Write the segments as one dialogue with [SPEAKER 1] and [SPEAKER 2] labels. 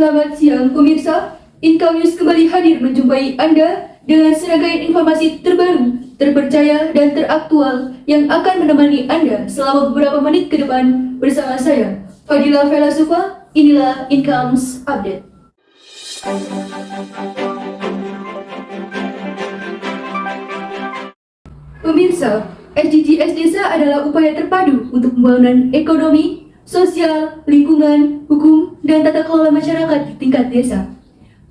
[SPEAKER 1] Selamat siang pemirsa, Income News kembali hadir menjumpai Anda dengan serangkaian informasi terbaru, terpercaya dan teraktual yang akan menemani Anda selama beberapa menit ke depan bersama saya, Fadila Felasufa. Inilah Income's Update. Pemirsa, SDGs Desa adalah upaya terpadu untuk pembangunan ekonomi, sosial, lingkungan, hukum, dan tata kelola masyarakat di tingkat desa.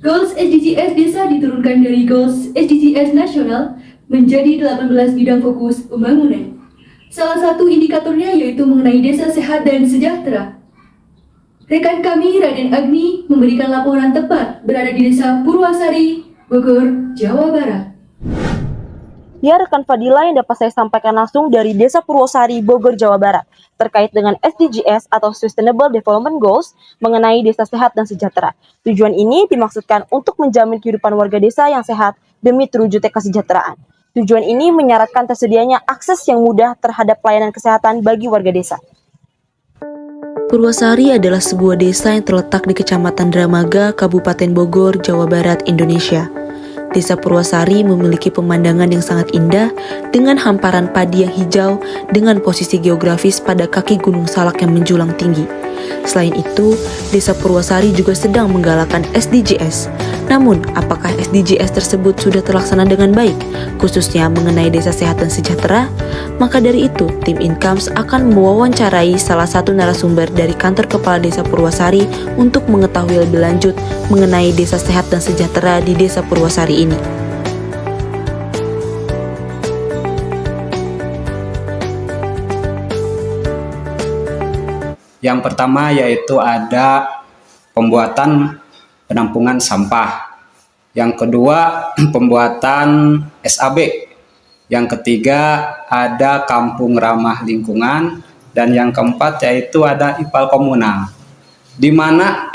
[SPEAKER 1] Goals SDGs Desa diturunkan dari Goals SDGs Nasional menjadi 18 bidang fokus pembangunan. Salah satu indikatornya yaitu mengenai desa sehat dan sejahtera. Rekan kami, Raden Agni, memberikan laporan tepat berada di Desa Purwasari, Bogor, Jawa Barat.
[SPEAKER 2] Ya, rekan Fadila, yang dapat saya sampaikan langsung dari Desa Purwosari, Bogor, Jawa Barat, terkait dengan SDGs atau Sustainable Development Goals mengenai desa sehat dan sejahtera. Tujuan ini dimaksudkan untuk menjamin kehidupan warga desa yang sehat demi terwujudnya kesejahteraan. Tujuan ini menyaratkan tersedianya akses yang mudah terhadap pelayanan kesehatan bagi warga desa.
[SPEAKER 3] Purwasari adalah sebuah desa yang terletak di Kecamatan Dramaga, Kabupaten Bogor, Jawa Barat, Indonesia. Desa Purwasari memiliki pemandangan yang sangat indah dengan hamparan padi yang hijau dengan posisi geografis pada kaki Gunung Salak yang menjulang tinggi. Selain itu, Desa Purwasari juga sedang menggalakkan SDGs. Namun, apakah SDGs tersebut sudah terlaksana dengan baik, khususnya mengenai desa sehat dan sejahtera? Maka dari itu, tim Incomes akan mewawancarai salah satu narasumber dari kantor kepala Desa Purwasari untuk mengetahui lebih lanjut mengenai desa sehat dan sejahtera di Desa Purwasari ini.
[SPEAKER 4] Yang pertama yaitu ada pembuatan penampungan sampah. Yang kedua, pembuatan SAB. Yang ketiga, ada kampung ramah lingkungan. Dan yang keempat yaitu ada IPAL komunal. Di mana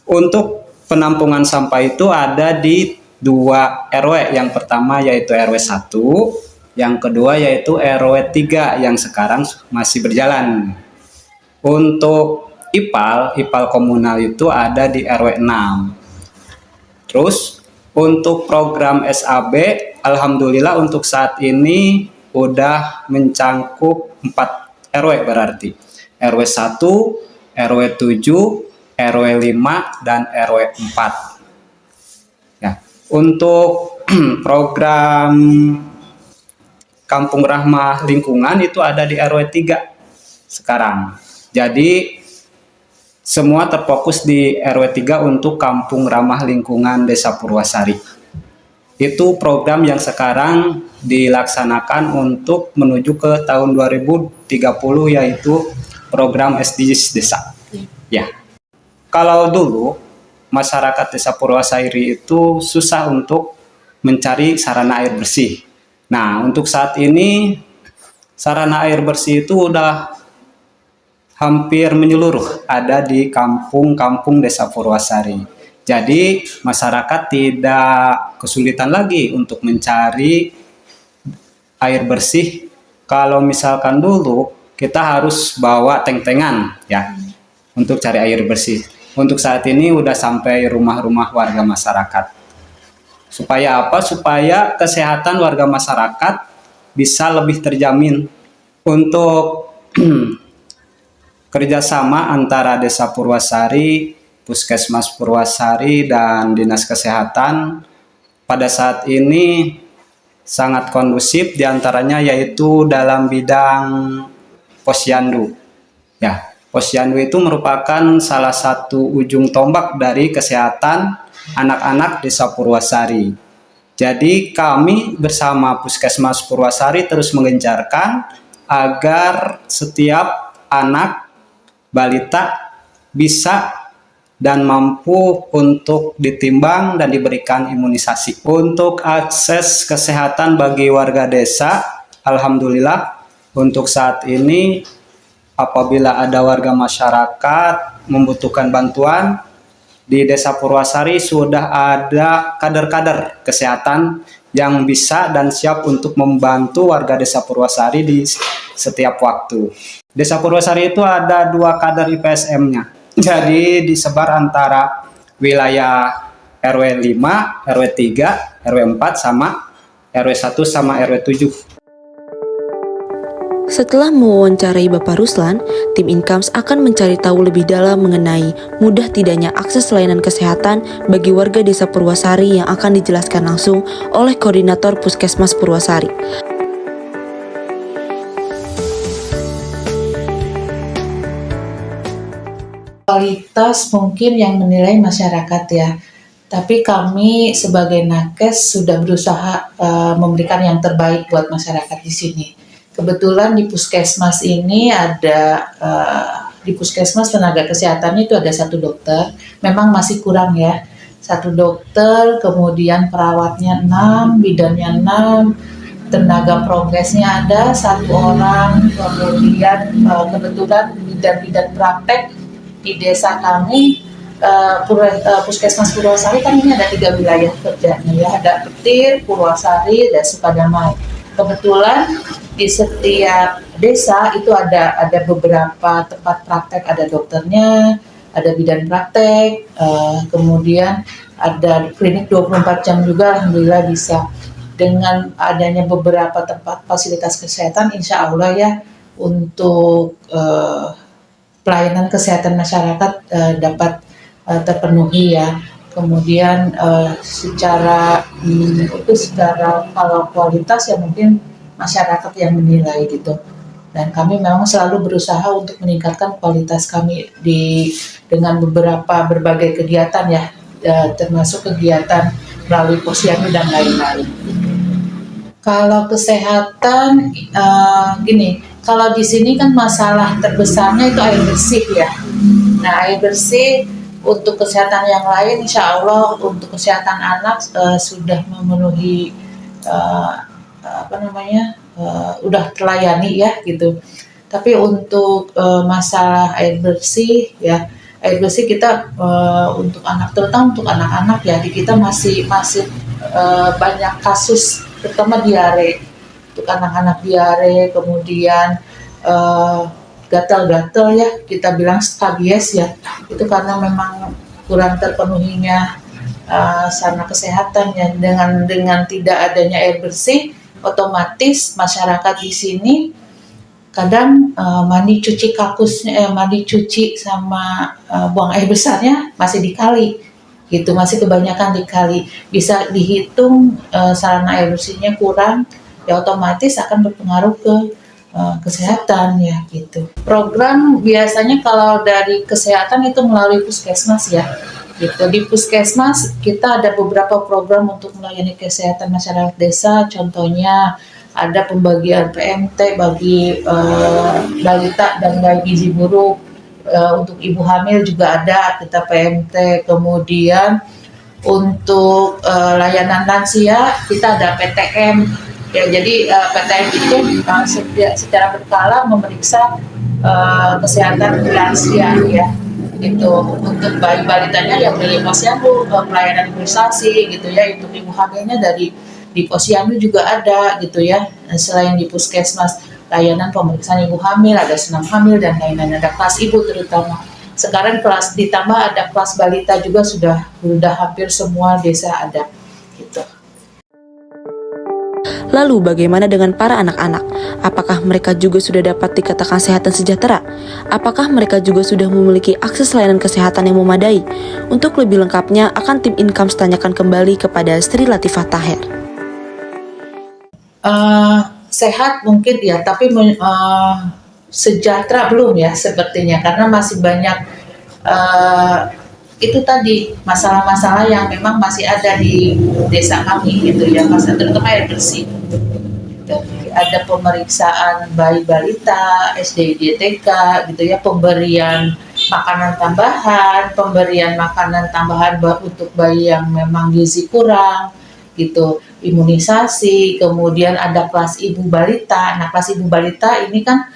[SPEAKER 4] untuk penampungan sampah itu ada di 2 RW. Yang pertama yaitu RW 1, yang kedua yaitu RW 3 yang sekarang masih berjalan. Untuk IPAL komunal itu ada di RW 6. Terus untuk program SAB, alhamdulillah untuk saat ini udah mencangkup 4 RW berarti. RW 1, RW 7, RW 5, dan RW 4. Ya, untuk program Kampung Ramah Lingkungan itu ada di RW 3 sekarang. Jadi semua terfokus di RW 3 untuk Kampung Ramah Lingkungan Desa Purwasari. Itu program yang sekarang dilaksanakan untuk menuju ke tahun 2030, yaitu program SDGs Desa. Ya. Kalau dulu masyarakat Desa Purwasari itu susah untuk mencari sarana air bersih. Nah, untuk saat ini sarana air bersih itu udah hampir menyeluruh ada di kampung-kampung Desa Purwasari. Jadi masyarakat tidak kesulitan lagi untuk mencari air bersih. Kalau misalkan dulu kita harus bawa teng-tengan ya untuk cari air bersih. Untuk saat ini udah sampai rumah-rumah warga masyarakat. Supaya apa? Supaya kesehatan warga masyarakat bisa lebih terjamin. Untuk kerjasama antara Desa Purwasari, Puskesmas Purwasari, dan Dinas Kesehatan pada saat ini sangat kondusif, diantaranya yaitu dalam bidang posyandu. Ya, posyandu itu merupakan salah satu ujung tombak dari kesehatan anak-anak Desa Purwasari. Jadi kami bersama Puskesmas Purwasari terus mengencarkan agar setiap anak balita bisa dan mampu untuk ditimbang dan diberikan imunisasi. Untuk akses kesehatan bagi warga desa, alhamdulillah untuk saat ini apabila ada warga masyarakat membutuhkan bantuan, di Desa Purwasari sudah ada kader-kader kesehatan yang bisa dan siap untuk membantu warga Desa Purwasari di setiap waktu. Desa Purwasari itu ada 2 kader IPSM-nya. Jadi disebar antara wilayah RW 5, RW 3, RW 4 sama RW 1 sama RW 7.
[SPEAKER 3] Setelah mewawancarai Bapak Ruslan, tim Incomes akan mencari tahu lebih dalam mengenai mudah tidaknya akses layanan kesehatan bagi warga Desa Purwasari yang akan dijelaskan langsung oleh Koordinator Puskesmas Purwasari.
[SPEAKER 5] Kualitas mungkin yang menilai masyarakat ya, tapi kami sebagai nakes sudah berusaha memberikan yang terbaik buat masyarakat di sini. Kebetulan di puskesmas ini ada di puskesmas tenaga kesehatannya itu ada 1 dokter, memang masih kurang ya, 1 dokter, kemudian perawatnya 6, bidannya 6, tenaga progresnya ada 1 orang, kemudian kebetulan bidan-bidan praktek di desa kami Puskesmas Purwasari kan ini ada 3 wilayah kerjanya ya, ada Petir, Purwasari, dan Sukadamai. Kebetulan di setiap desa itu ada beberapa tempat praktek, ada dokternya, ada bidan praktek, kemudian ada klinik 24 jam juga, alhamdulillah bisa. Dengan adanya beberapa tempat fasilitas kesehatan, insya Allah ya untuk pelayanan kesehatan masyarakat dapat terpenuhi ya. Kemudian secara kalau kualitas ya mungkin masyarakat yang menilai gitu. Dan kami memang selalu berusaha untuk meningkatkan kualitas kami dengan berbagai kegiatan ya, termasuk kegiatan melalui posyandu dan lain-lain. Kalau kesehatan gini, kalau di sini kan masalah terbesarnya itu air bersih ya. Nah, air bersih untuk kesehatan yang lain, insya Allah untuk kesehatan anak sudah memenuhi udah terlayani ya gitu. Tapi untuk masalah air bersih ya, air bersih kita untuk anak, terutama untuk anak-anak ya, di kita masih banyak kasus, terutama diare. Untuk anak-anak diare, kemudian gatal-gatal ya, kita bilang skabies ya, itu karena memang kurang terpenuhinya sarana kesehatan ya. Dengan tidak adanya air bersih, otomatis masyarakat di sini kadang mandi cuci sama buang air besarnya masih di kali gitu, masih kebanyakan di kali. Bisa dihitung sarana air bersihnya kurang ya, otomatis akan berpengaruh ke kesehatan ya gitu. Program biasanya kalau dari kesehatan itu melalui puskesmas ya gitu. Di puskesmas kita ada beberapa program untuk melayani kesehatan masyarakat desa, contohnya ada pembagian PMT bagi balita dan bayi gizi buruk, untuk ibu hamil juga ada kita PMT, kemudian untuk layanan lansia kita ada PTM. Ya, jadi PTM itu secara berkala memeriksa kesehatan lansia ya, itu untuk bayi balitanya yang dari posyandu pelayanan imunisasi gitu ya, untuk ibu hamilnya di posyandu juga ada gitu ya. Selain di puskesmas layanan pemeriksaan ibu hamil, ada senam hamil dan lain-lain, ada kelas ibu terutama. Sekarang kelas ditambah ada kelas balita juga, sudah hampir semua desa ada gitu.
[SPEAKER 3] Lalu bagaimana dengan para anak-anak? Apakah mereka juga sudah dapat dikatakan sehat dan sejahtera? Apakah mereka juga sudah memiliki akses layanan kesehatan yang memadai? Untuk lebih lengkapnya akan tim Incomes tanyakan kembali kepada Sri Latifah Taher.
[SPEAKER 5] Sehat mungkin ya, tapi sejahtera belum ya sepertinya, karena masih banyak itu tadi masalah-masalah yang memang masih ada di desa kami gitu ya, masalah terutama air bersih. Ada pemeriksaan bayi balita, SD, TK gitu ya, pemberian makanan tambahan untuk bayi yang memang gizi kurang gitu, imunisasi, kemudian ada kelas ibu balita. Nah, kelas ibu balita ini kan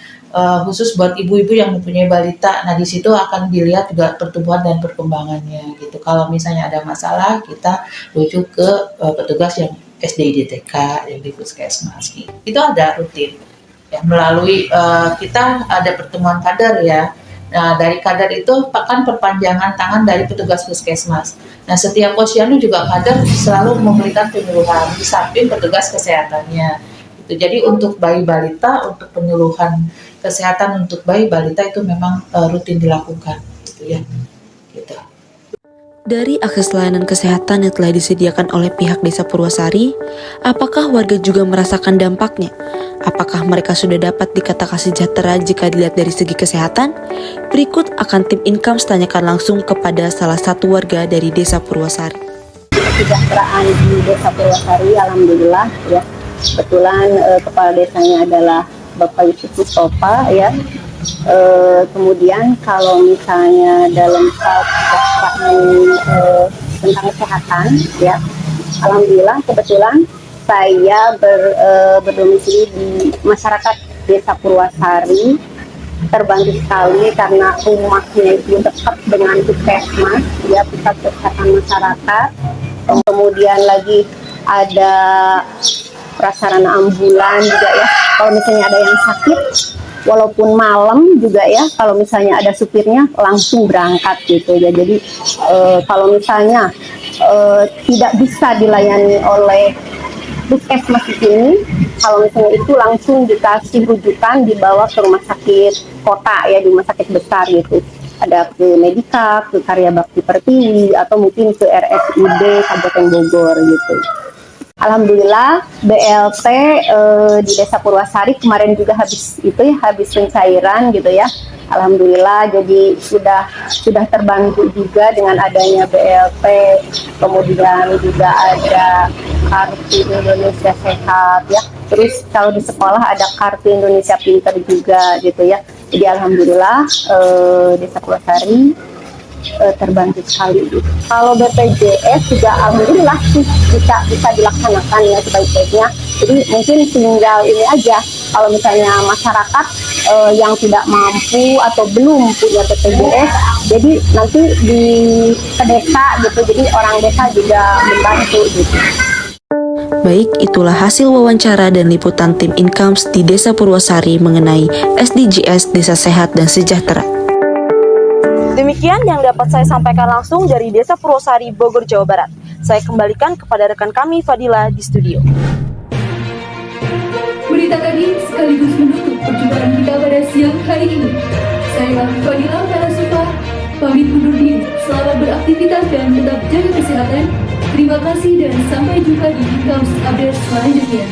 [SPEAKER 5] khusus buat ibu-ibu yang mempunyai balita. Nah, di situ akan dilihat juga pertumbuhan dan perkembangannya gitu. Kalau misalnya ada masalah, kita rujuk ke petugas yang SD, TK, yang di puskesmas gitu. Itu ada rutin ya, melalui kita ada pertemuan kader ya. Nah, dari kader itu kan perpanjangan tangan dari petugas puskesmas. Nah, setiap posyandu juga kader selalu memberikan penyuluhan di samping petugas kesehatannya. Jadi untuk bayi balita, untuk penyuluhan kesehatan untuk bayi balita itu memang rutin dilakukan, gitu ya. Gitu.
[SPEAKER 3] Dari akses layanan kesehatan yang telah disediakan oleh pihak Desa Purwosari, apakah warga juga merasakan dampaknya? Apakah mereka sudah dapat dikatakan sejahtera jika dilihat dari segi kesehatan? Berikut akan tim Incomes tanyakan langsung kepada salah satu warga dari Desa Purwosari.
[SPEAKER 6] Kesejahteraan di Desa Purwosari, alhamdulillah ya. Kebetulan kepala desanya adalah Bapak Yusuf Mustafa ya. Kemudian kalau misalnya dalam hal kesejahteraan tentang kesehatan ya, alhamdulillah kebetulan saya berdomisili di masyarakat Desa Purwosari, terbantu sekali karena rumahnya itu dekat dengan puskesmas ya, pusat kesehatan masyarakat. Kemudian lagi ada prasarana ambulan juga ya, kalau misalnya ada yang sakit walaupun malam juga ya, kalau misalnya ada supirnya langsung berangkat gitu ya. Jadi kalau misalnya tidak bisa dilayani oleh puskesmas di sini, kalau misalnya itu langsung dikasih rujukan dibawa ke rumah sakit kota ya, di rumah sakit besar gitu. Ada ke Medika, ke Karya Bakti Pertiwi, atau mungkin ke RSUD Kabupaten Bogor gitu. Alhamdulillah BLT di Desa Purwosari kemarin juga habis pencairan gitu ya. Alhamdulillah, jadi sudah terbantu juga dengan adanya BLT. Kemudian juga ada kartu Indonesia Sehat ya. Terus kalau di sekolah ada kartu Indonesia Pinter juga gitu ya. Jadi alhamdulillah Desa Purwosari terbantu sekali gitu. Kalau BPJS juga alhamdulillah sih bisa dilaksanakan ya sebaik-baiknya. Jadi mungkin tinggal ini aja, kalau misalnya masyarakat yang tidak mampu atau belum punya BPJS, jadi nanti ke desa gitu, jadi orang desa juga membantu gitu.
[SPEAKER 3] Baik, itulah hasil wawancara dan liputan tim Incomes di Desa Purwosari mengenai SDGs Desa Sehat dan Sejahtera.
[SPEAKER 2] Demikian yang dapat saya sampaikan langsung dari Desa Purwosari, Bogor, Jawa Barat. Saya kembalikan kepada rekan kami Fadila di studio.
[SPEAKER 1] Berita tadi sekaligus menutup perjumpaan kita pada siang hari ini. Saya Fadila Farasufa, pamit undur diri. Selamat beraktivitas dan tetap jaga kesehatan. Terima kasih dan sampai jumpa di Incomes Update selanjutnya.